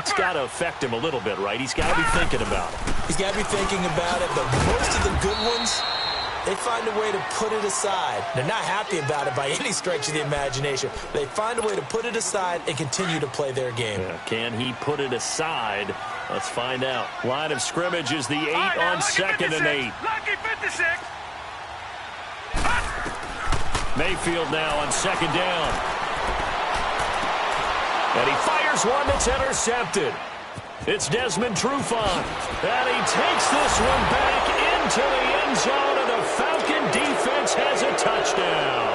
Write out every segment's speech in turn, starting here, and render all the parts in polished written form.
That's got to affect him a little bit, right? He's got to be thinking about it. He's got to be thinking about it, but most of the good ones, they find a way to put it aside. They're not happy about it by any stretch of the imagination. They find a way to put it aside and continue to play their game. Yeah, can he put it aside? Let's find out. Line of scrimmage is the 8 on 2nd and 8. Lucky 56. Mayfield now on 2nd down. And he fires one that's intercepted. It's Desmond Trufant. And he takes this one back into the end zone, and the Falcon defense has a touchdown.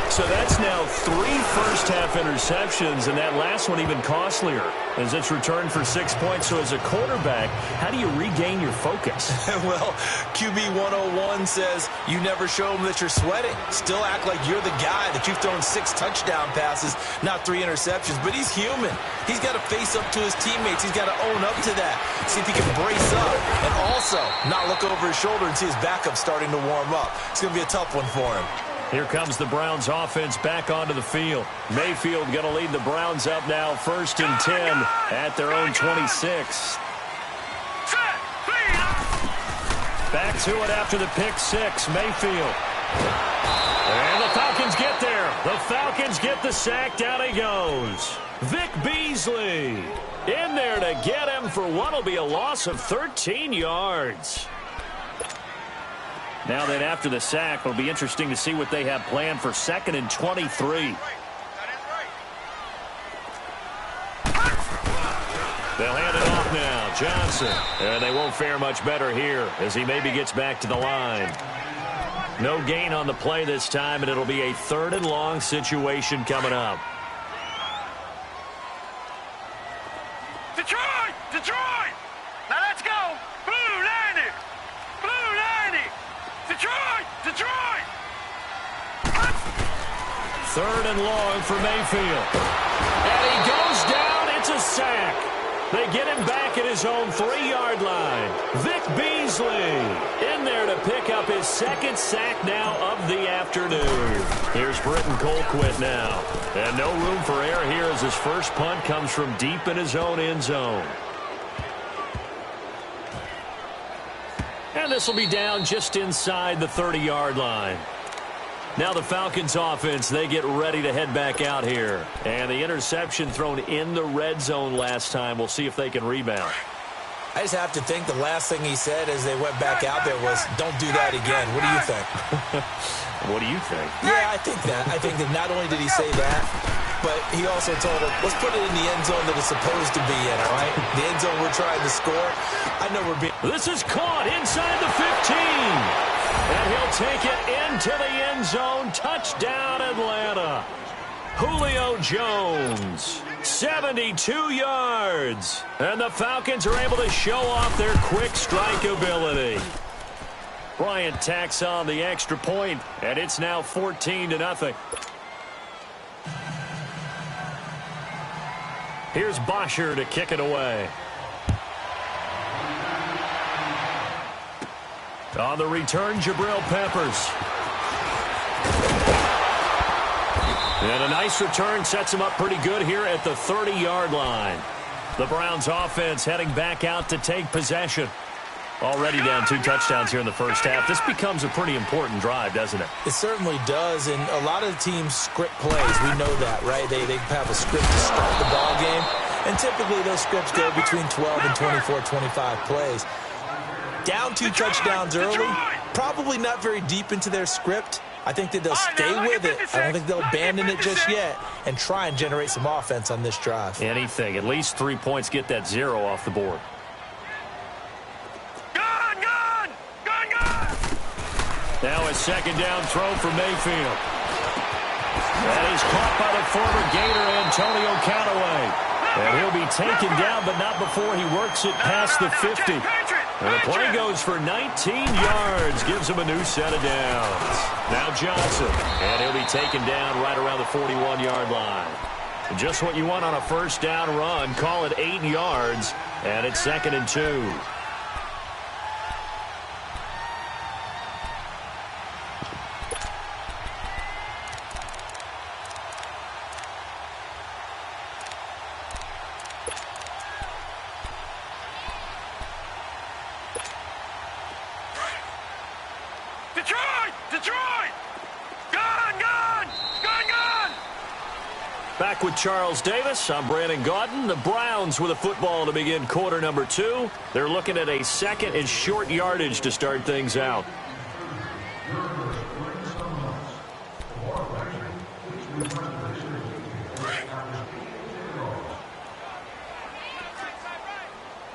So that's now 3 first-half interceptions, and that last one even costlier as it's returned for 6 points. So as a quarterback, how do you regain your focus? Well, QB 101 says you never show them that you're sweating. Still act like you're the guy, that you've thrown 6 touchdown passes, not 3 interceptions. But he's human. He's got to face up to his teammates. He's got to own up to that. See if he can brace up and also not look over his shoulder and see his backup starting to warm up. It's going to be a tough one for him. Here comes the Browns offense back onto the field. Mayfield going to lead the Browns up now 1st and 10 at their own 26. Back to it after the pick 6, Mayfield. And the Falcons get there. The Falcons get the sack. Down he goes. Vic Beasley in there to get him for what will be a loss of 13 yards. Now then, after the sack, it'll be interesting to see what they have planned for 2nd and 23. They'll hand it off now. Johnson. And they won't fare much better here as he maybe gets back to the line. No gain on the play this time, and it'll be a 3rd and long situation coming up. Detroit! Detroit! Now let's go! Blue 90! Blue 90! Detroit! Detroit! 3rd and long for Mayfield. And he goes down. It's a sack. They get him back at his own 3-yard line. Vic Beasley in there to pick up his 2nd sack now of the afternoon. Here's Britton Colquitt now. And no room for error here as his first punt comes from deep in his own end zone. And this will be down just inside the 30-yard line. Now the Falcons offense, they get ready to head back out here. And the interception thrown in the red zone last time. We'll see if they can rebound. I just have to think the last thing he said as they went back out there was, don't do that again. What do you think? What do you think? Yeah, I think that. I think that not only did he say that, but he also told him, let's put it in the end zone that it's supposed to be in, all right? The end zone we're trying to score. I know we're being... This is caught inside the 15. And he'll take it into the end zone. Touchdown, Atlanta. Julio Jones, 72 yards. And the Falcons are able to show off their quick strike ability. Bryant tacks on the extra point, and it's now 14-0. Here's Bosher to kick it away. On the return, Jabril Peppers. And a nice return sets him up pretty good here at the 30-yard line. The Browns offense heading back out to take possession. Already down 2 touchdowns here in the first half. This becomes a pretty important drive, doesn't it? It certainly does, and a lot of teams script plays. We know that, right? They have a script to start the ball game, and typically those scripts go between 12 and 24, 25 plays. Down 2 touchdowns early, probably not very deep into their script. I think that they'll stay with it. I don't think they'll abandon it just yet and try and generate some offense on this drive. Anything. At least 3 points, get that 0 off the board. Now a 2nd down throw for Mayfield. That is caught by the former Gator, Antonio Callaway. And he'll be taken down, but not before he works it past the 50. And the play goes for 19 yards, gives him a new set of downs. Now Johnson, and he'll be taken down right around the 41-yard line. Just what you want on a first down run. Call it 8 yards, and it's 2nd and 2. Back with Charles Davis. I'm Brandon Gaudin. The Browns with a football to begin quarter number 2. They're looking at a second and short yardage to start things out.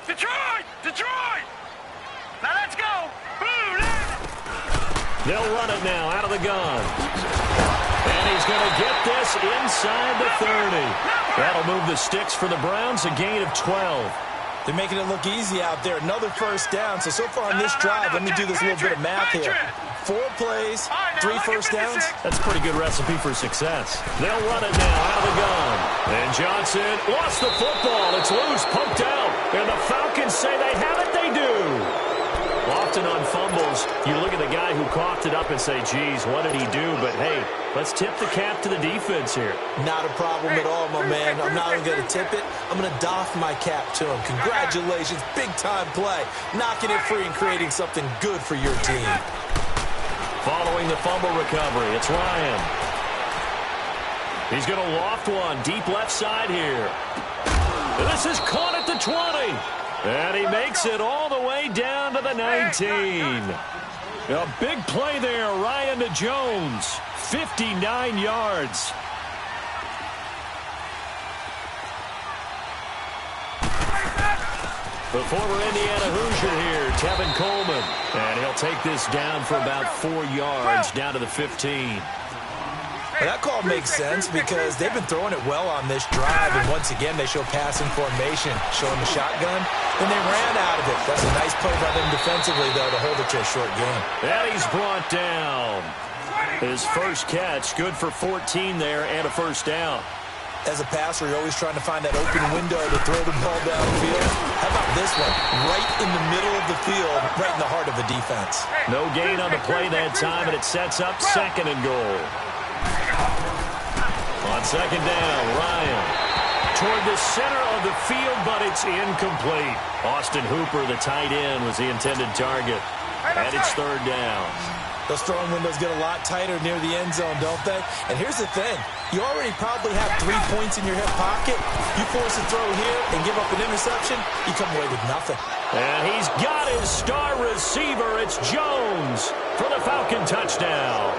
Detroit! Detroit! Now let's go! Blue! They'll run it now out of the gun. And he's going to get this inside the 30. That'll move the sticks for the Browns, a gain of 12. They're making it look easy out there. Another first down. So far on this drive, let me do this little bit of math here. 4 plays, 3 first downs. That's a pretty good recipe for success. They'll run it now out of the gun. And Johnson lost the football. It's loose, poked out. And the Falcons say they have it. They do. Often on fumbles, you look at the guy who coughed it up and say, geez, what did he do? But, hey, let's tip the cap to the defense here. Not a problem at all, my man. I'm not even going to tip it. I'm going to doff my cap to him. Congratulations. Big-time play. Knocking it free and creating something good for your team. Following the fumble recovery, it's Ryan. He's going to loft one deep left side here. This is caught at the 20. And he makes it all the way down to the 19. A big play there, Ryan to Jones. 59 yards. The former Indiana Hoosier here, Tevin Coleman. And he'll take this down for about 4 yards, down to the 15. Well, that call makes sense because they've been throwing it well on this drive, and once again they show passing formation, showing the shotgun. Then they ran out of it. That's a nice play by them defensively, though, to hold it to a short game. And he's brought down. His first catch, good for 14 there and a first down. As a passer, you're always trying to find that open window to throw the ball downfield. How about this one? Right in the middle of the field, right in the heart of the defense. No gain on the play that time, and it sets up second and goal. On second down, Ryan toward the center of the field, but it's incomplete. Austin Hooper, the tight end, was the intended target. And it's third down. Those throwing windows get a lot tighter near the end zone, don't they? And here's the thing. You already probably have 3 points in your hip pocket. You force a throw here and give up an interception, you come away with nothing. And he's got his star receiver. It's Jones for the Falcon touchdown.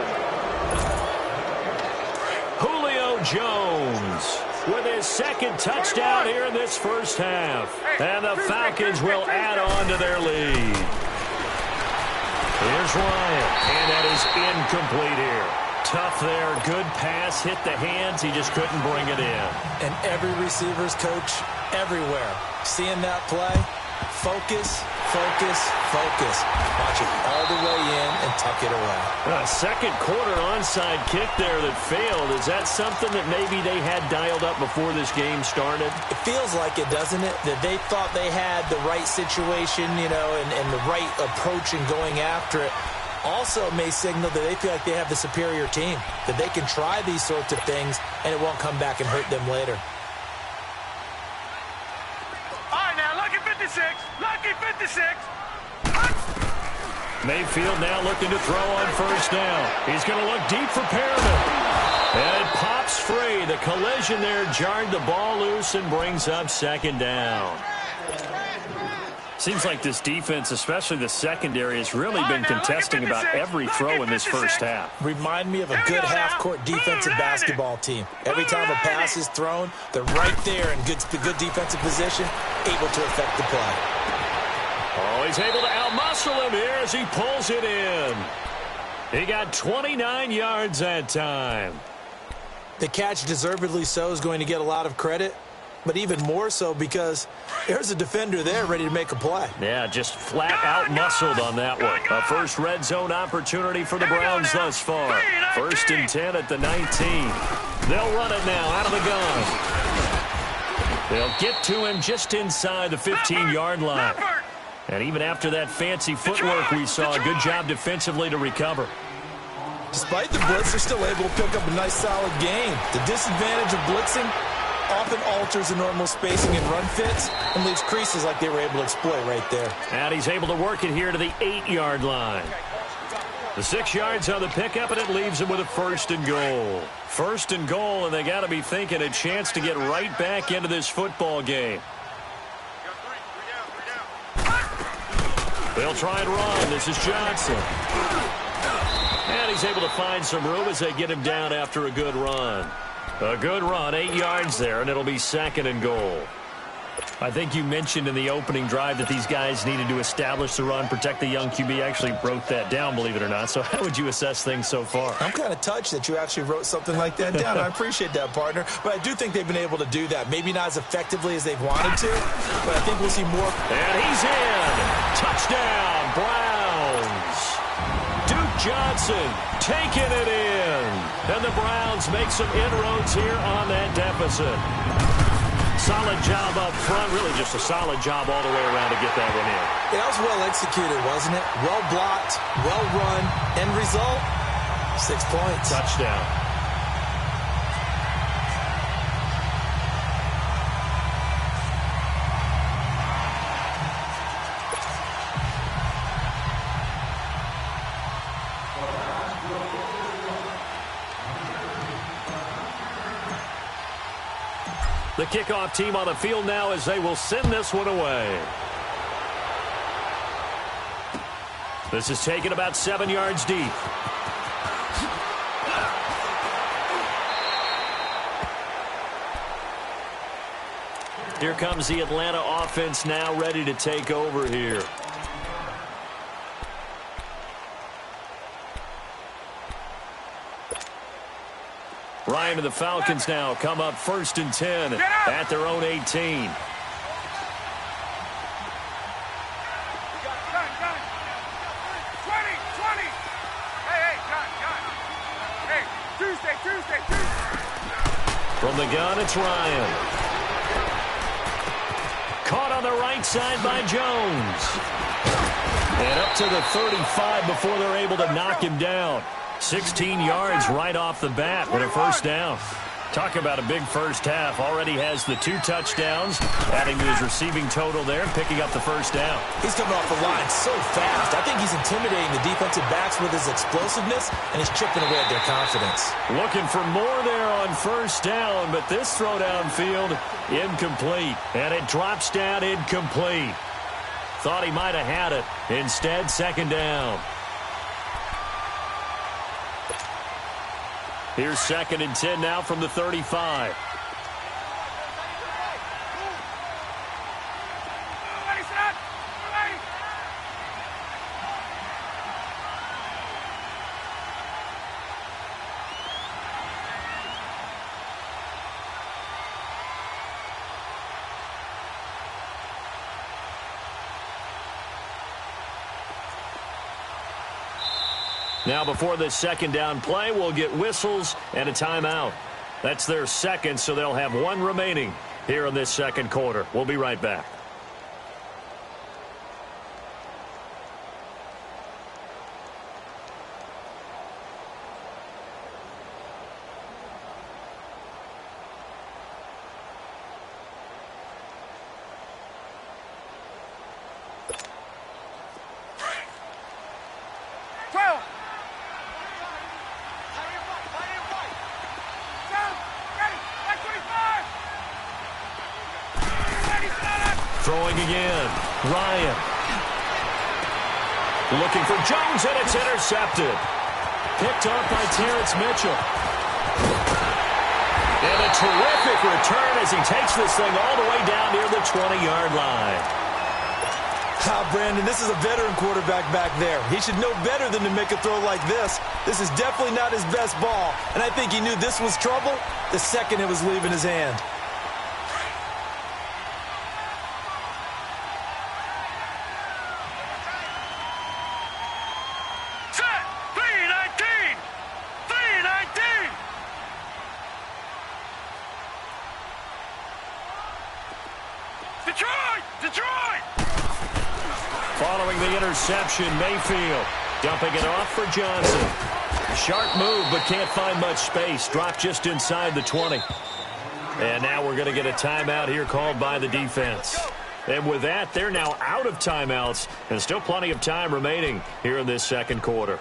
Julio Jones with his second touchdown here in this first half. And the Falcons will add on to their lead. Here's Ryan, and that is incomplete here. Tough there, good pass, hit the hands, he just couldn't bring it in. And every receiver's coach everywhere, seeing that play, focus, focus, focus. Watch it all the way in and tuck it away. A second quarter onside kick there that failed. Is that something that maybe they had dialed up before this game started? It feels like it, doesn't it? That they thought they had the right situation, you know, and the right approach in going after it. Also may signal that they feel like they have the superior team, that they can try these sorts of things and it won't come back and hurt them later. All right, now, lucky 56. Lucky 56. Mayfield now looking to throw on first down. He's going to look deep for Perriman. And it pops free. The collision there jarred the ball loose and brings up second down. Seems like this defense, especially the secondary, has really been contesting about every throw in this first half. Remind me of a good half-court defensive basketball team. Every time a pass is thrown, they're right there in good defensive position, able to affect the play. Oh, he's able to outmuscle him here as he pulls it in. He got 29 yards that time. The catch, deservedly so, is going to get a lot of credit, but even more so because there's a defender there ready to make a play. Yeah, just flat out muscled on that one. A first red zone opportunity for the Browns thus far. 1st and 10 at the 19. They'll run it now out of the gun. They'll get to him just inside the 15-yard line. And even after that fancy footwork we saw, a good job defensively to recover. Despite the blitz, they're still able to pick up a nice solid gain. The disadvantage of blitzing often alters the normal spacing and run fits and leaves creases like they were able to exploit right there. And he's able to work it here to the 8-yard line. The 6 yards on the pickup, and it leaves them with a 1st and goal. 1st and goal, and they got to be thinking a chance to get right back into this football game. They'll try and run. This is Johnson. And he's able to find some room as they get him down after a good run. A good run, 8 yards there, and it'll be 2nd and goal. I think you mentioned in the opening drive that these guys needed to establish the run, protect the young QB. I actually wrote that down, believe it or not. So how would you assess things so far? I'm kind of touched that you actually wrote something like that down. I appreciate that, partner. But I do think they've been able to do that. Maybe not as effectively as they've wanted to, but I think we'll see more. And he's in. Touchdown, Browns. Duke Johnson taking it in. And the Browns make some inroads here on that deficit. Solid job up front, really just a solid job all the way around to get that one in. Yeah, that was well executed, wasn't it? Well blocked, well run. End result, 6 points. Touchdown. The kickoff team on the field now as they will send this one away. This is taken about 7 yards deep. Here comes the Atlanta offense now ready to take over here. Ryan and the Falcons now come up 1st and 10 at their own 18. Gun. Hey, gun. Hey, Tuesday. From the gun, it's Ryan. Caught on the right side by Jones. And up to the 35 before they're able to knock him down. 16 yards right off the bat with a 1st down. Talk about a big first half. Already has the 2 touchdowns, adding to his receiving total there, picking up the 1st down. He's coming off the line so fast. I think he's intimidating the defensive backs with his explosiveness, and he's chipping away at their confidence. Looking for more there on 1st down, but this throw downfield incomplete. And it drops down incomplete. Thought he might have had it. Instead, 2nd down. Here's 2nd and 10 now from the 35. Now before this 2nd down play, we'll get whistles and a timeout. That's their 2nd, so they'll have 1 remaining here in this 2nd quarter. We'll be right back. Throwing again. Ryan. Looking for Jones, and it's intercepted. Picked off by Terrence Mitchell. And a terrific return as he takes this thing all the way down near the 20-yard line. Brandon, this is a veteran quarterback back there. He should know better than to make a throw like this. This is definitely not his best ball, and I think he knew this was trouble the second it was leaving his hand. Following the interception, Mayfield dumping it off for Johnson. Sharp move, but can't find much space. Dropped just inside the 20. And now we're going to get a timeout here called by the defense. And with that, they're now out of timeouts, and still plenty of time remaining here in this 2nd quarter.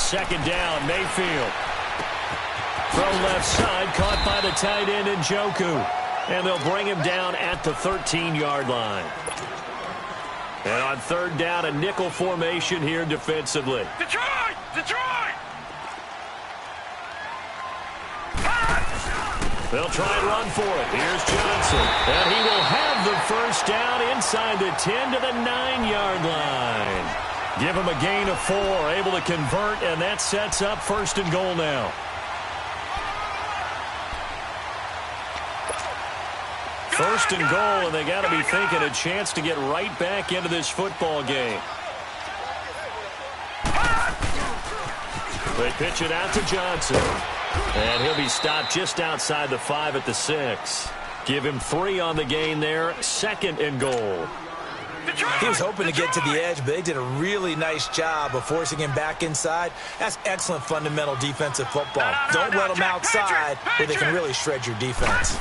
second down. Mayfield. Throw left side, caught by the tight end Njoku. And they'll bring him down at the 13-yard line. And on third down, a nickel formation here defensively. Detroit! Detroit! They'll try and run for it. Here's Johnson. And he will have the first down inside the 10 to the 9-yard line. Give him a gain of 4, able to convert, and that sets up first and goal now. First and goal, and they got to be thinking a chance to get right back into this football game. They pitch it out to Johnson. And he'll be stopped just outside the 5 at the 6. Give him 3 on the gain there. Second and goal. He was hoping to get to the edge, but they did a really nice job of forcing him back inside. That's excellent fundamental defensive football. Don't let them outside where they can really shred your defense.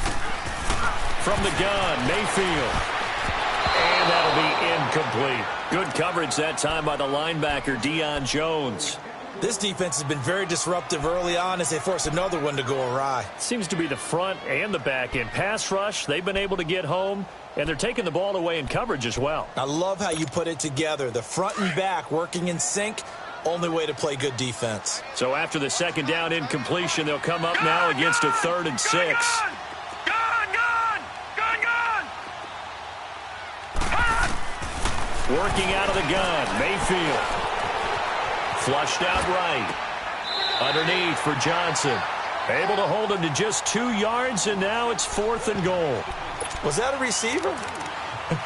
From the gun, Mayfield. And that'll be incomplete. Good coverage that time by the linebacker, Deion Jones. This defense has been very disruptive early on as they force another one to go awry. Seems to be the front and the back end. Pass rush, they've been able to get home, and they're taking the ball away in coverage as well. I love how you put it together. The front and back working in sync, only way to play good defense. So after the second down incompletion, they'll come up now against a 3rd and 6. Working out of the gun, Mayfield. Flushed out right. Underneath for Johnson. Able to hold him to just 2 yards, and now it's 4th and goal. Was that a receiver?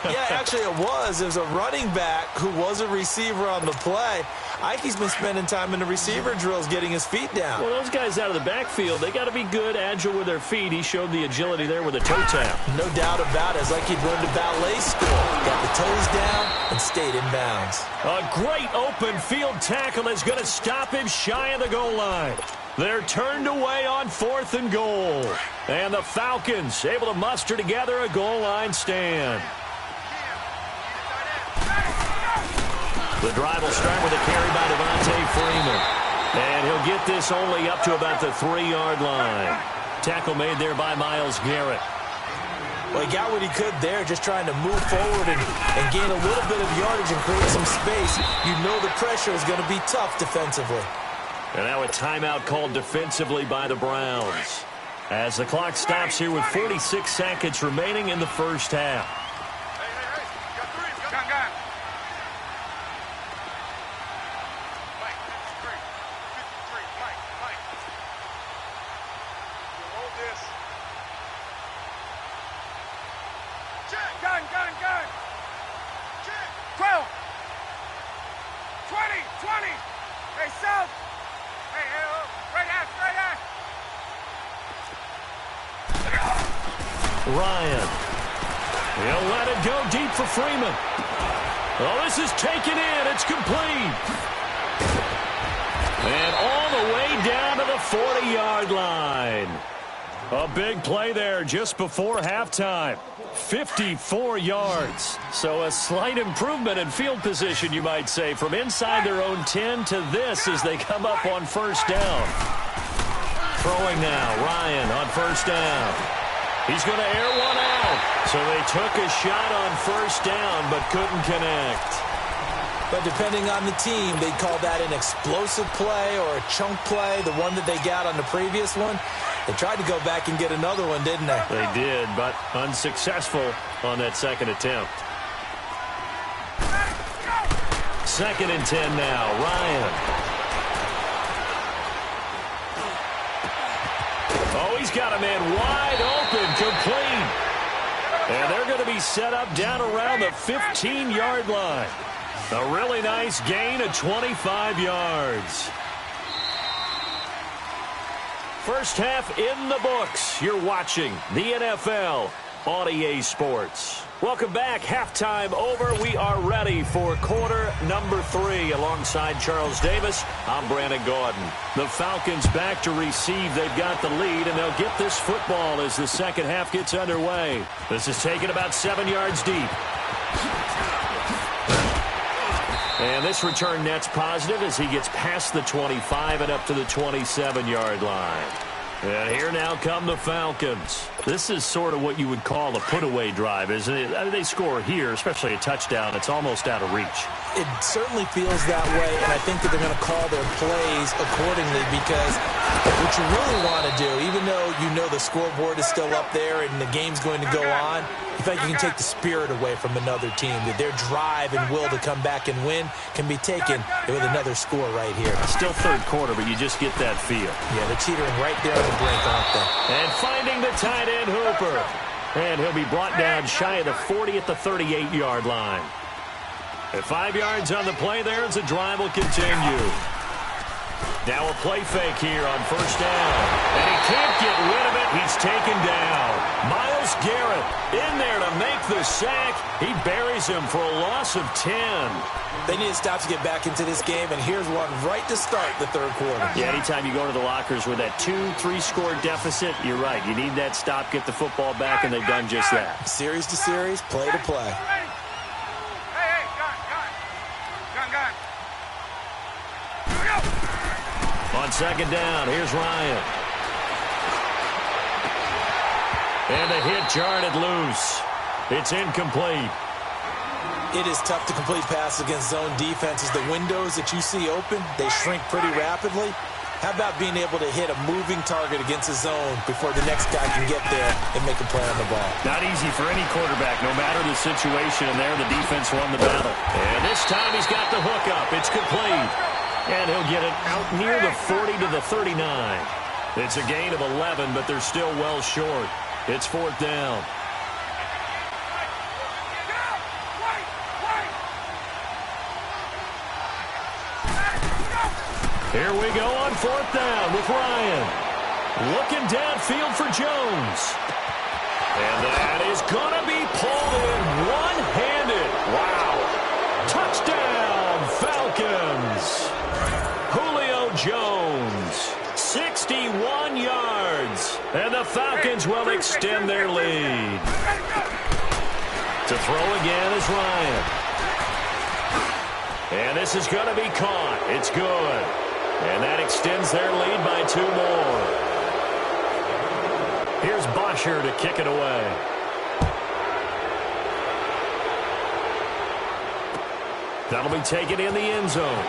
Yeah, actually it was. It was a running back who was a receiver on the play. Ike's been spending time in the receiver drills getting his feet down. Well, those guys out of the backfield, they got to be good, agile with their feet. He showed the agility there with a toe tap. No doubt about it. It's like he'd run to ballet school. Got the toes down and stayed in bounds. A great open field tackle is going to stop him shy of the goal line. They're turned away on 4th and goal. And the Falcons able to muster together a goal line stand. The drive will start with a carry by Devontae Freeman. And he'll get this only up to about the 3-yard line. Tackle made there by Myles Garrett. Well, he got what he could there, just trying to move forward and gain a little bit of yardage and create some space. You know the pressure is going to be tough defensively. And now a timeout called defensively by the Browns. As the clock stops here with 46 seconds remaining in the first half. Gun. 12. 20. Hey, south. Hey, right ass. Ryan. He'll let it go deep for Freeman. Oh, this is taken in. It's complete. And all the way down to the 40-yard line. A big play there just before halftime. 54 yards. So a slight improvement in field position, you might say, from inside their own 10 to this as they come up on first down. Throwing now, Ryan on first down. He's going to air one out. So they took a shot on first down but couldn't connect. But depending on the team, they'd call that an explosive play or a chunk play, the one that they got on the previous one. They tried to go back and get another one, didn't they? They did, but unsuccessful on that second attempt. 2nd and 10 now. Ryan. Oh, he's got a man wide open, complete. And they're going to be set up down around the 15-yard line. A really nice gain of 25 yards. First half in the books. You're watching the NFL on EA Sports. Welcome back. Halftime over. We are ready for quarter number 3. Alongside Charles Davis, I'm Brandon Gordon. The Falcons back to receive. They've got the lead, and they'll get this football as the second half gets underway. This is taken about 7 yards deep. And this return net's positive as he gets past the 25 and up to the 27-yard line. And here now come the Falcons. This is sort of what you would call a put-away drive, isn't it? I mean, they score here, especially a touchdown. It's almost out of reach. It certainly feels that way, and I think that they're going to call their plays accordingly because what you really want to do, even though you know the scoreboard is still up there and the game's going to go on, in fact, you can take the spirit away from another team, that their drive and will to come back and win can be taken with another score right here. Still third quarter, but you just get that feel. Yeah, they're teetering right there on the brink, aren't they? And finding the tight end, Hooper. And he'll be brought down shy of the 40 at the 38-yard line. At 5 yards on the play there as the drive will continue. Now a play fake here on first down. And he can't get rid of it. He's taken down. Myles Garrett in there to make the sack. He buries him for a loss of 10. They need to stop to get back into this game, and here's one right to start the third quarter. Yeah, anytime you go to the lockers with that 2-3 score deficit, you're right. You need that stop, get the football back, and they've done just that. Series to series, play to play. Hey, gun. Here we go. On second down, here's Ryan. And the hit jarred it loose. It's incomplete. It is tough to complete passes against zone defenses. The windows that you see open, they shrink pretty rapidly. How about being able to hit a moving target against a zone before the next guy can get there and make a play on the ball? Not easy for any quarterback, no matter the situation. And there, the defense won the battle. And this time he's got the hook up. It's complete. And he'll get it out near the 40 to the 39. It's a gain of 11, but they're still well short. It's fourth down. Here we go on fourth down with Ryan. Looking downfield for Jones. And that is going to be pulled in one-handed. Wow. Touchdown, Falcons. Julio Jones, 61 yards. And the Falcons will extend their lead. To throw again is Ryan. And this is going to be caught. It's good. And that extends their lead by 2 more. Here's Bosher to kick it away. That'll be taken in the end zone.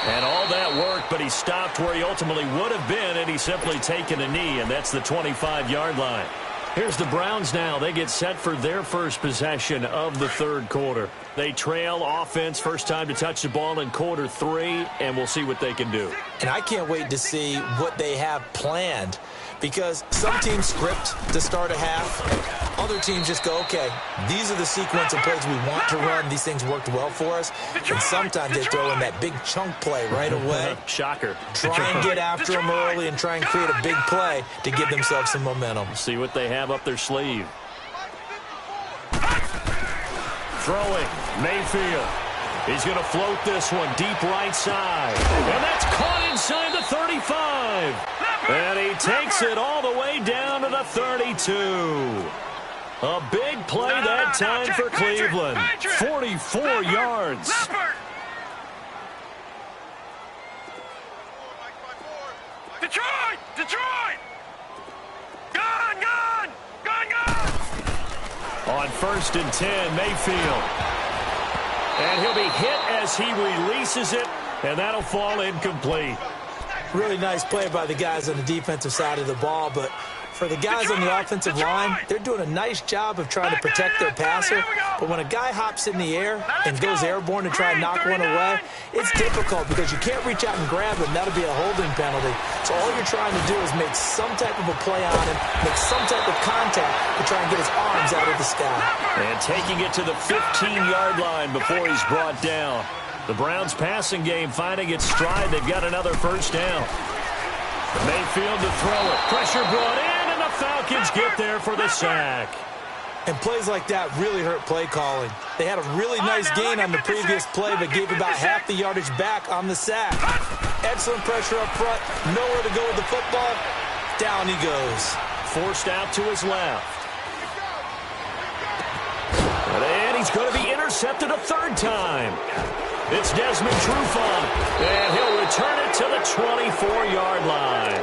And all that work, but he stopped where he ultimately would have been, and he's simply taken a knee, and that's the 25-yard line. Here's the Browns now. They get set for their first possession of the third quarter. They trail offense, first time to touch the ball in quarter 3, and we'll see what they can do. And I can't wait to see what they have planned, because some teams script to start a half. Other teams just go, okay, these are the sequence of plays we want to run. These things worked well for us. And sometimes they throw in that big chunk play right away. Shocker. Try and get after them early and try and create a big play to give themselves some momentum. See what they have up their sleeve. Throwing, Mayfield. He's going to float this one deep right side. And that's caught inside the 35. And he takes it all the way down to the 32. A big play that time for Cleveland. 44 yards. Detroit! Gone! On first and 10, Mayfield. And he'll be hit as he releases it, and that'll fall incomplete. Really nice play by the guys on the defensive side of the ball, but for the guys on the offensive line, they're doing a nice job of trying to protect their passer. But when a guy hops in the air and goes airborne to try and knock one away, it's difficult because you can't reach out and grab him. That'll be a holding penalty. So all you're trying to do is make some type of a play on him, make some type of contact to try and get his arms out of the sky. And taking it to the 15-yard line before he's brought down. The Browns passing game finding its stride. They've got another first down. Mayfield to throw it. Pressure brought in, and the Falcons get there for the sack. And plays like that really hurt play calling. They had a really nice gain on the previous play, but gave about half the yardage back on the sack. Excellent pressure up front. Nowhere to go with the football. Down he goes. Forced out to his left. And he's going to be intercepted a third time. It's Desmond Trufant, and he'll return it to the 24-yard line.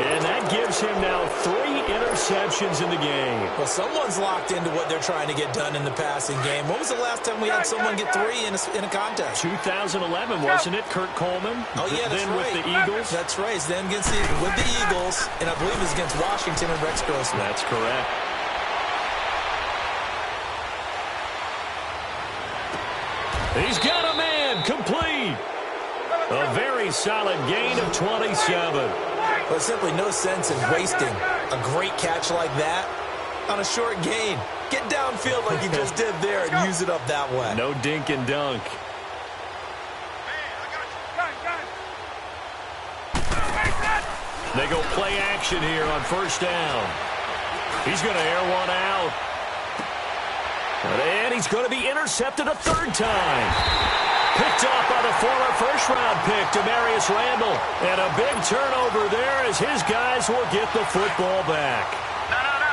And that gives him now 3 interceptions in the game. Well, someone's locked into what they're trying to get done in the passing game. When was the last time we had someone get 3 in a contest? 2011, wasn't it? Kurt Coleman? Oh, yeah, that's then right. with the Eagles? That's right. It's then with the Eagles, and I believe it was against Washington and Rex Grossman. That's correct. He's got a man complete. A very solid gain of 27. There's simply no sense in wasting a great catch like that on a short gain. Get downfield like you just did there and use it up that way. No dink and dunk. They go play action here on first down. He's going to air one out. And he's going to be intercepted a third time. Picked off by the former first-round pick, Demarius Randall. And a big turnover there as his guys will get the football back.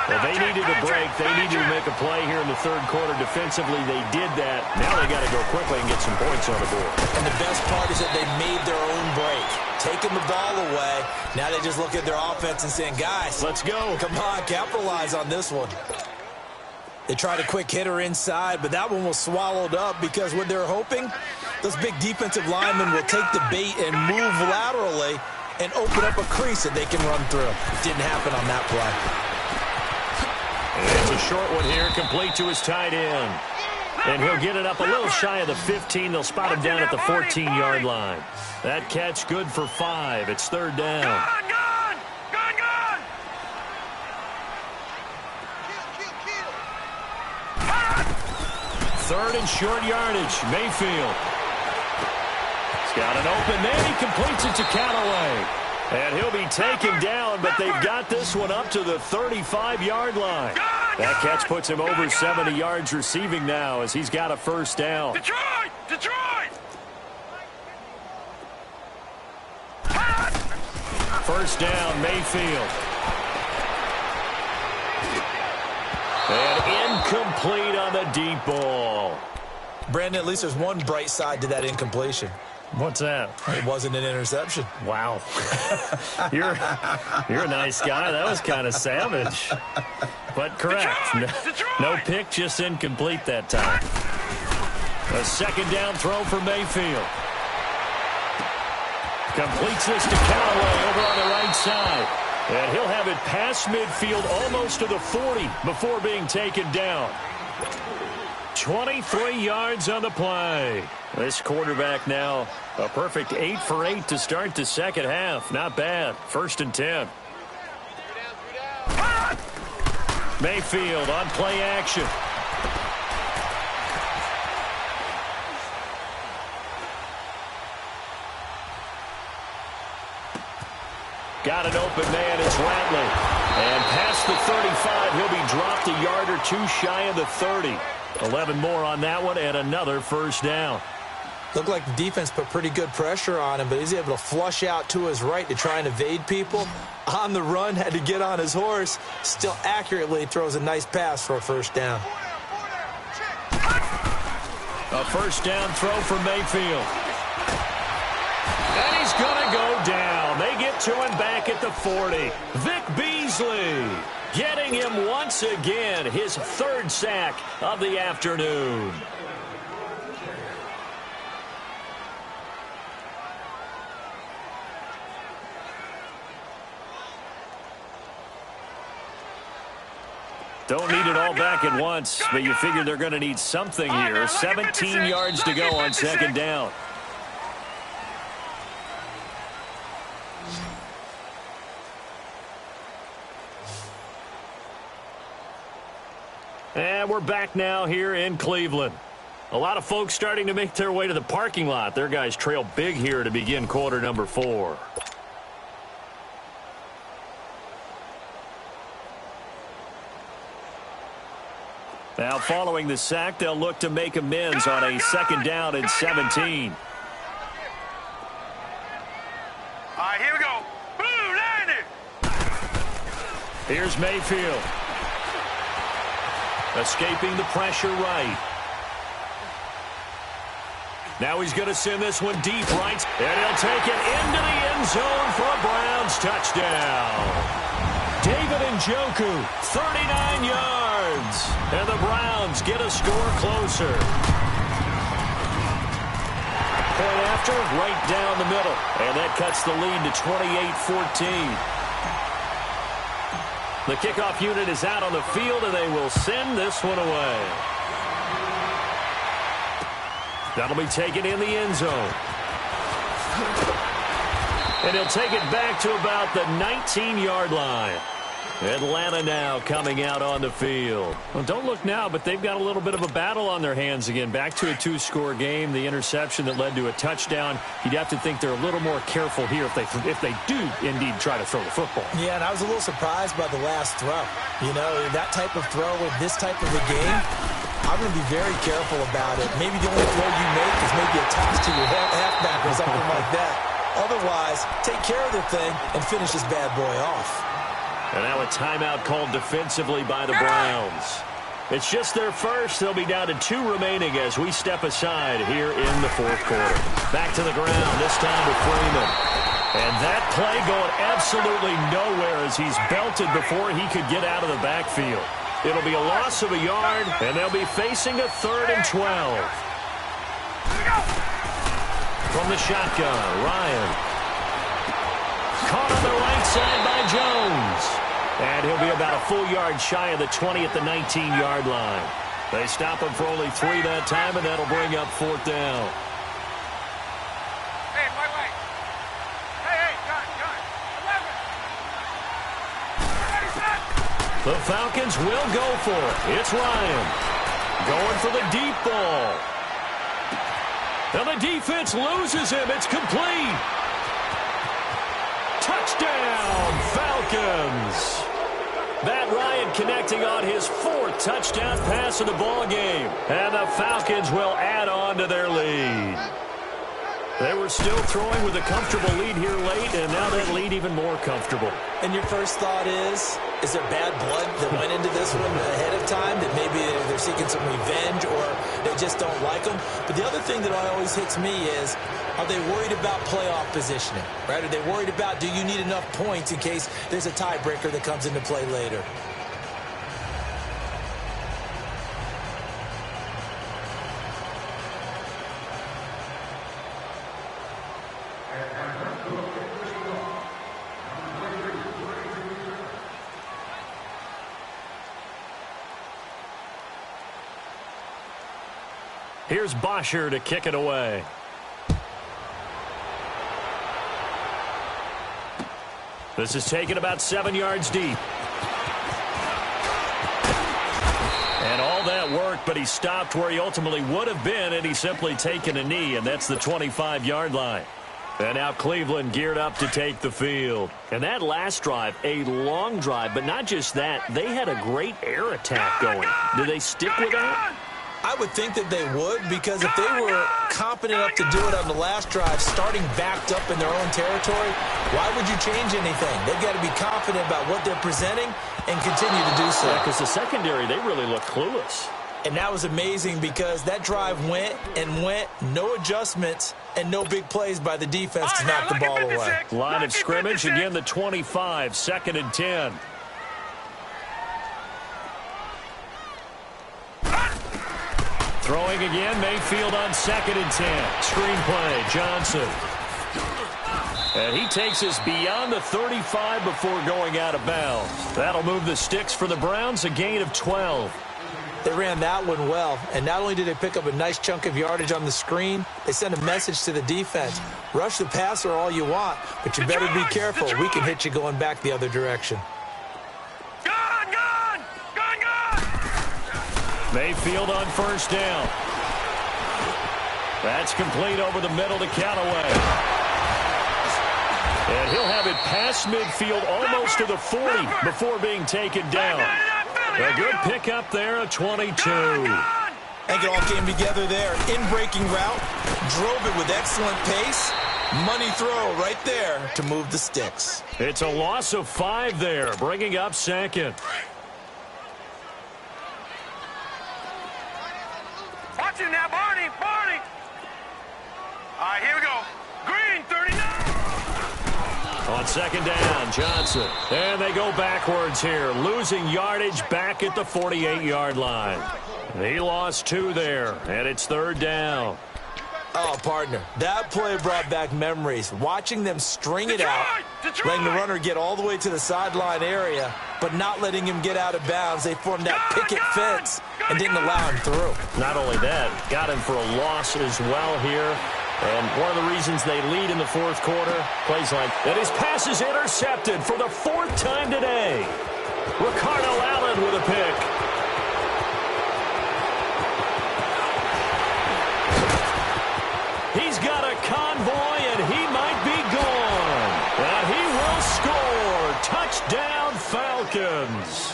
Well, they needed a break. They needed to make a play here in the third quarter. Defensively, they did that. Now they got to go quickly and get some points on the board. And the best part is that they made their own break. Taking the ball away. Now they just look at their offense and saying, guys, let's go. Come on, capitalize on this one. They tried a quick hitter inside, but that one was swallowed up because what they're hoping, those big defensive linemen will take the bait and move laterally and open up a crease that they can run through. It didn't happen on that play. It's a short one here, complete to his tight end. And he'll get it up a little shy of the 15. They'll spot him down at the 14-yard line. That catch good for 5. It's third down. Third and short yardage. Mayfield. He's got an open man. He completes it to Callaway. And he'll be taken down, but they've got this one up to the 35-yard line. That catch puts him over 70 yards receiving now as he's got a first down. Detroit! Detroit! First down, Mayfield. And incomplete on the deep ball. Brandon, at least there's one bright side to that incompletion. What's that? It wasn't an interception. Wow. You're a nice guy. That was kind of savage. But correct. No pick, just incomplete that time. A second down throw for Mayfield. Completes this to Callaway over on the right side. And he'll have it past midfield almost to the 40 before being taken down. 23 yards on the play. This quarterback now a perfect 8 for 8 to start the second half. Not bad. First and 10. Mayfield on play action. Got an open man. It's Rattler. And past the 35, he'll be dropped a yard or two shy of the 30. 11 more on that one and another first down. Looked like the defense put pretty good pressure on him, but he's able to flush out to his right to try and evade people. On the run, had to get on his horse. Still accurately throws a nice pass for a first down. A first down throw for Mayfield. And he's going to go down. They get to him back at the 40. Vic Beasley getting him once again, his third sack of the afternoon. Don't need it all back at once, but you figure they're going to need something here. 17 yards to go on second down. And we're back now here in Cleveland. A lot of folks starting to make their way to the parking lot. Their guys trail big here to begin quarter number 4. Now, following the sack, they'll look to make amends on a second down and 17. All right, here we go. Blue, line it. Here's Mayfield. Escaping the pressure right. Now he's going to send this one deep right, and he'll take it into the end zone for a Browns touchdown. David Njoku, 39 yards, and the Browns get a score closer. Point after, right down the middle, and that cuts the lead to 28-14. The kickoff unit is out on the field, and they will send this one away. That'll be taken in the end zone. And he'll take it back to about the 19-yard line. Atlanta now coming out on the field. Well, don't look now, but they've got a little bit of a battle on their hands again. Back to a two-score game. The interception that led to a touchdown. You'd have to think they're a little more careful here if they do indeed try to throw the football. Yeah, and I was a little surprised by the last throw. You know, that type of throw in this type of a game, I'm going to be very careful about it. Maybe the only throw you make is maybe a toss to your halfback or something like that. Otherwise, take care of the thing and finish this bad boy off. And now a timeout called defensively by the Browns. It's just their first. They'll be down to 2 remaining as we step aside here in the fourth quarter. Back to the ground, this time with Freeman. And that play going absolutely nowhere as he's belted before he could get out of the backfield. It'll be a loss of a yard, and they'll be facing a 3rd and 12. From the shotgun, Ryan. Caught on the right side by Jones. And he'll be about a full yard shy of the 20 at the 19-yard line. They stop him for only 3 that time, and that'll bring up 4th down. Hey, wait. Hey, John. 11. The Falcons will go for it. It's Ryan. Going for the deep ball. And the defense loses him. It's complete. Touchdown, Falcons. Matt Ryan connecting on his 4th touchdown pass of the ball game. And the Falcons will add on to their lead. They were still throwing with a comfortable lead here late, and now that lead even more comfortable. And your first thought is there bad blood that went into this one ahead of time, that maybe they're seeking some revenge or they just don't like them? But the other thing that always hits me is, are they worried about playoff positioning, right? Are they worried about, do you need enough points in case there's a tiebreaker that comes into play later? Here's Bosher to kick it away. This is taken about 7 yards deep. And all that worked, but he stopped where he ultimately would have been, and he's simply taken a knee, and that's the 25-yard line. And now Cleveland geared up to take the field. And that last drive, a long drive, but not just that, they had a great air attack going. Do they stick with that? I would think that they would, because if they were confident enough to do it on the last drive, starting backed up in their own territory, why would you change anything? They've got to be confident about what they're presenting and continue to do so. Yeah, because the secondary, they really look clueless. And that was amazing because that drive went and went, no adjustments, and no big plays by the defense to knock the ball away. Line of scrimmage, again the 25, 2nd and 10. Throwing again, Mayfield on 2nd and 10. Screen play, Johnson. And he takes us beyond the 35 before going out of bounds. That'll move the sticks for the Browns, a gain of 12. They ran that one well, and not only did they pick up a nice chunk of yardage on the screen, they sent a message to the defense. Rush the passer all you want, but you better be careful. We can hit you going back the other direction. Mayfield on 1st down. That's complete over the middle to Callaway. And he'll have it past midfield almost to the 40 before being taken down. A good pickup there, a 22. I think it all came together there. In-breaking route, drove it with excellent pace. Money throw right there to move the sticks. It's a loss of 5 there, bringing up 2nd. Watch him now, Barney. right, here we go. Green, 39. On second down, Johnson. And they go backwards here, losing yardage back at the 48-yard line. He lost 2 there, and it's third down. Oh, partner, that play brought back memories. Watching them string it out, letting the runner get all the way to the sideline area, but not letting him get out of bounds. They formed that picket fence and didn't allow him through. Not only that, got him for a loss as well here. And one of the reasons they lead in the fourth quarter, plays like that. His pass is intercepted for the 4th time today. Ricardo Allen with a pick. He's got a convoy, and he might be gone. And he will score. Touchdown, Falcons.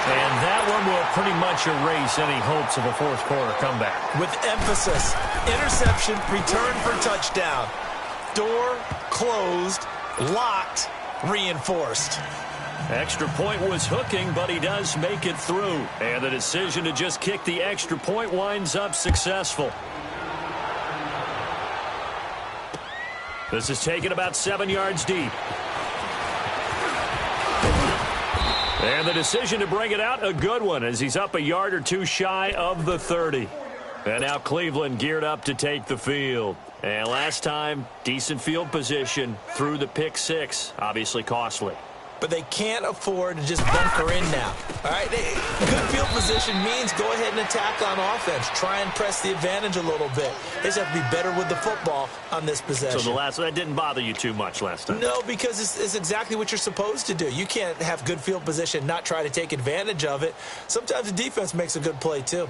And that one will pretty much erase any hopes of a fourth quarter comeback. With emphasis, interception, return for touchdown. Door closed, locked, reinforced. Extra point was hooking, but he does make it through. And the decision to just kick the extra point winds up successful. This is taken about 7 yards deep. And the decision to bring it out, a good one, as he's up a yard or 2 shy of the 30. And now Cleveland geared up to take the field. And last time, decent field position through the pick 6, obviously costly. But they can't afford to just bunker in now. All right, good field position means go ahead and attack on offense. Try and press the advantage a little bit. They just have to be better with the football on this possession. So that didn't bother you too much last time? No, because it's exactly what you're supposed to do. You can't have good field position, not try to take advantage of it. Sometimes the defense makes a good play too.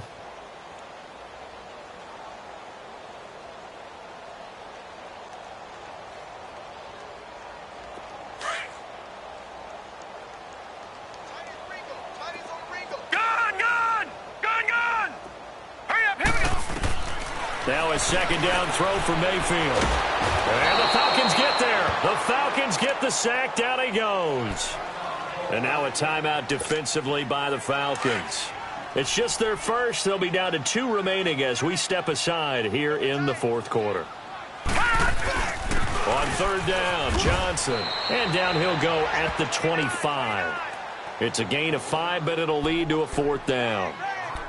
Now a second down throw for Mayfield. And the Falcons get there. The Falcons get the sack. Down he goes. And now a timeout defensively by the Falcons. It's just their first. They'll be down to 2 remaining as we step aside here in the fourth quarter. On third down, Johnson. And down he'll go at the 25. It's a gain of 5, but it'll lead to a 4th down.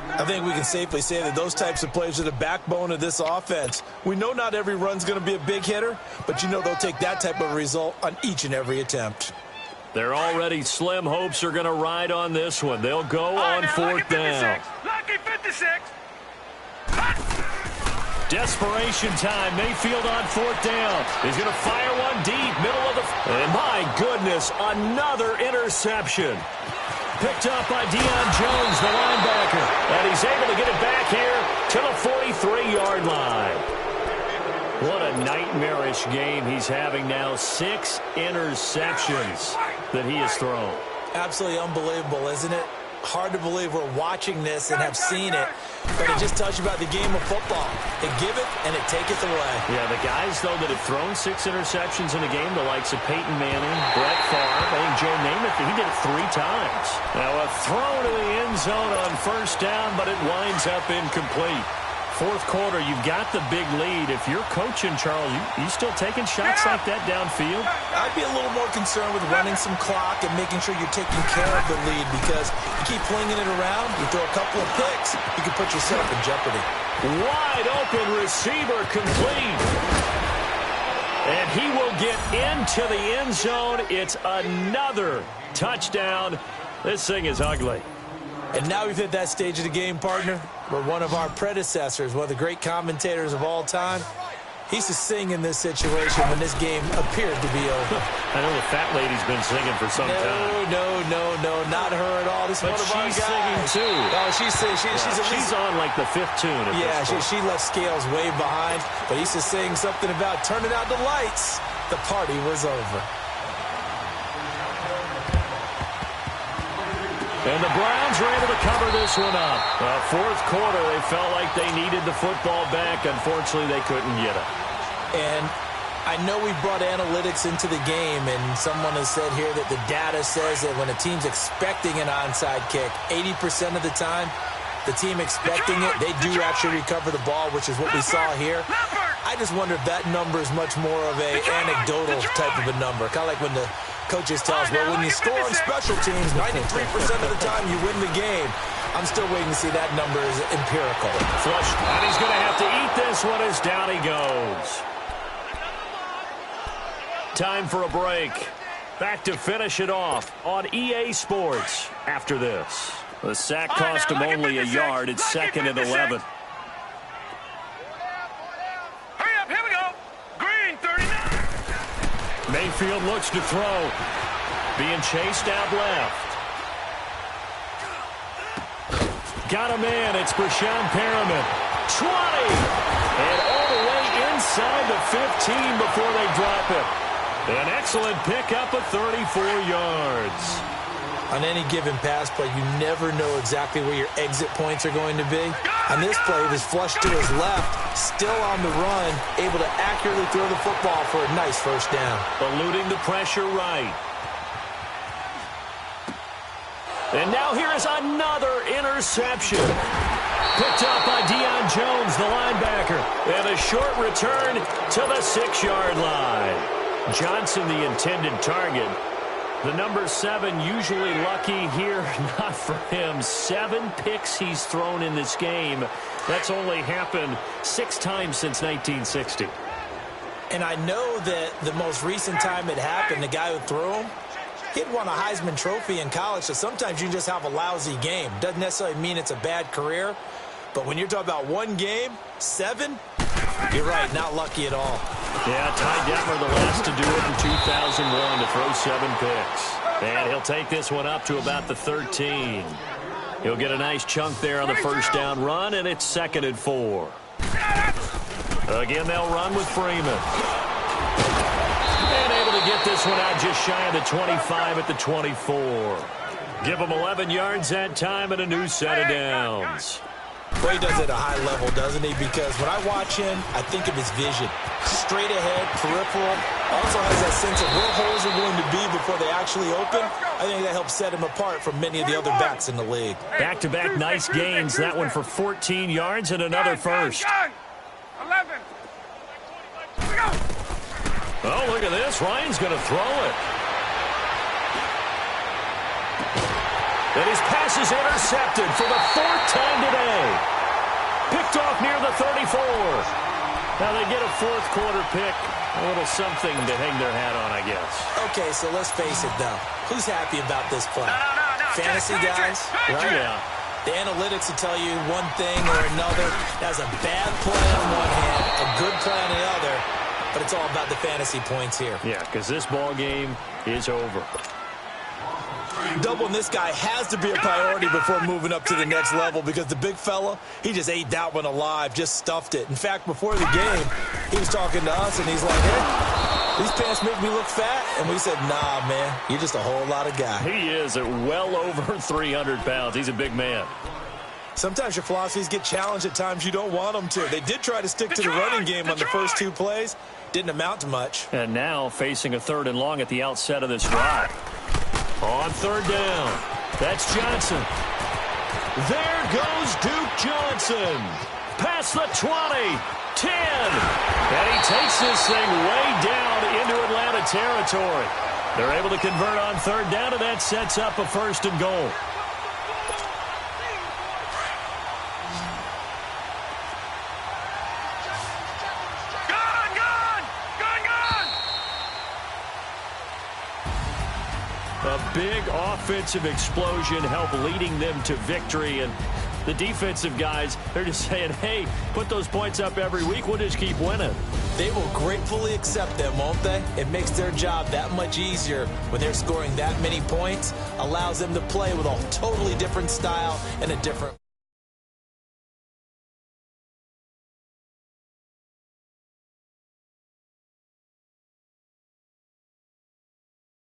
I think we can safely say that those types of plays are the backbone of this offense. We know not every run's going to be a big hitter, but you know they'll take that type of result on each and every attempt. Their already slim hopes are going to ride on this one. They'll go on 4th down. Lucky 56. Desperation time. Mayfield on 4th down. He's going to fire one deep, middle of the... And my goodness, another interception. Picked up by Deion Jones, the linebacker. And he's able to get it back here to the 43-yard line. What a nightmarish game he's having now. 6 interceptions that he has thrown. Absolutely unbelievable, isn't it? Hard to believe we're watching this and have seen it, but it just tells you about the game of football. It giveth and it taketh away. Yeah, the guys, though, that have thrown 6 interceptions in a game, the likes of Peyton Manning, Brett Favre, I think Joe Namath, he did it 3 times. Now a throw to the end zone on 1st down, but it winds up incomplete. Fourth quarter, you've got the big lead. If you're coaching, Charles, you still taking shots like that downfield? I'd be a little more concerned with running some clock and making sure you're taking care of the lead, because you keep flinging it around, you throw a couple of picks, you can put yourself in jeopardy. Wide open receiver complete. And he will get into the end zone. It's another touchdown. This thing is ugly. And now we've hit that stage of the game, partner, where one of our predecessors, one of the great commentators of all time, he used to sing in this situation when this game appeared to be over. I know the fat lady's been singing for some time. No, not her at all. This is one of our guys. She's singing too. Oh, she's on like the 5th tune. Yeah, she left Scales way behind, but he used to sing something about turning out the lights. The party was over. And the Browns were able to cover this one up. Fourth quarter, they felt like they needed the football back. Unfortunately, they couldn't get it. And I know we brought analytics into the game, and someone has said here that the data says that when a team's expecting an onside kick, 80% of the time, the team expecting it, they do actually recover the ball, which is what we saw here. I just wonder if that number is much more of a anecdotal type of a number. Kind of like when the coaches tell us, well, when you score on special teams, 93% of the time you win the game. I'm still waiting to see that number is empirical. Flush, and he's going to have to eat this one as down he goes. Time for a break. Back to finish it off on EA Sports after this. The sack cost him only a yard. It's 2nd and 11. Hurry up, here we go. Green, 39. Mayfield looks to throw. Being chased out left. Got a man. It's Brashon Perriman. 20. And all the way inside the 15 before they drop it. An excellent pickup of 34 yards. On any given pass play, you never know exactly where your exit points are going to be. On this play, it was flushed to his left, still on the run, able to accurately throw the football for a nice first down. Eluding the pressure right. And now here is another interception. Picked up by Deion Jones, the linebacker. And a short return to the 6-yard line. Johnson, the intended target. The number 7 usually lucky here. Not for him. 7 picks he's thrown in this game. That's only happened 6 times since 1960. And I know that the most recent time it happened, the guy who threw him, he'd won a Heisman Trophy in college, so sometimes you just have a lousy game. Doesn't necessarily mean it's a bad career, but when you're talking about one game, 7, you're right, not lucky at all. Yeah, Ty Detmer, the last to do it in 2001, to throw 7 picks. And he'll take this one up to about the 13. He'll get a nice chunk there on the first down run, and it's 2nd and 4. Again, they'll run with Freeman. And able to get this one out just shy of the 25 at the 24. Give him 11 yards that time and a new set of downs. Well, he does it at a high level, doesn't he? Because when I watch him, I think of his vision. Straight ahead, peripheral. Also has that sense of where holes are going to be before they actually open. I think that helps set him apart from many of the other backs in the league. Back-to-back nice gains. That one for 14 yards and another first. 11. Here we go. Oh, look at this. Ryan's going to throw it. And his pass is intercepted for the 4th time today. Picked off near the 34. Now they get a 4th quarter pick. A little something to hang their hat on, I guess. Okay, so let's face it, though. Who's happy about this play? No. Fantasy guys, right? Yeah. The analytics will tell you one thing or another. That's a bad play on one hand, a good play on the other, but it's all about the fantasy points here. Yeah, because this ball game is over. Doubling this guy has to be a priority before moving up to the next level because the big fella, he just ate that one alive, just stuffed it. In fact, before the game, he was talking to us, and he's like, hey, these pants make me look fat. And we said, nah, man, you're just a whole lot of guy. He is at well over 300 pounds. He's a big man. Sometimes your philosophies get challenged at times you don't want them to. They did try to stick to the running game on the first 2 plays. Didn't amount to much. And now facing a 3rd and long at the outset of this drive. On 3rd down, that's Johnson. There goes Duke Johnson. Past the 20, 10. And he takes this thing way down into Atlanta territory. They're able to convert on 3rd down, and that sets up a 1st and goal. A big offensive explosion helped leading them to victory. And the defensive guys, they're just saying, hey, put those points up every week. We'll just keep winning. They will gratefully accept them, won't they? It makes their job that much easier when they're scoring that many points. Allows them to play with a totally different style and a different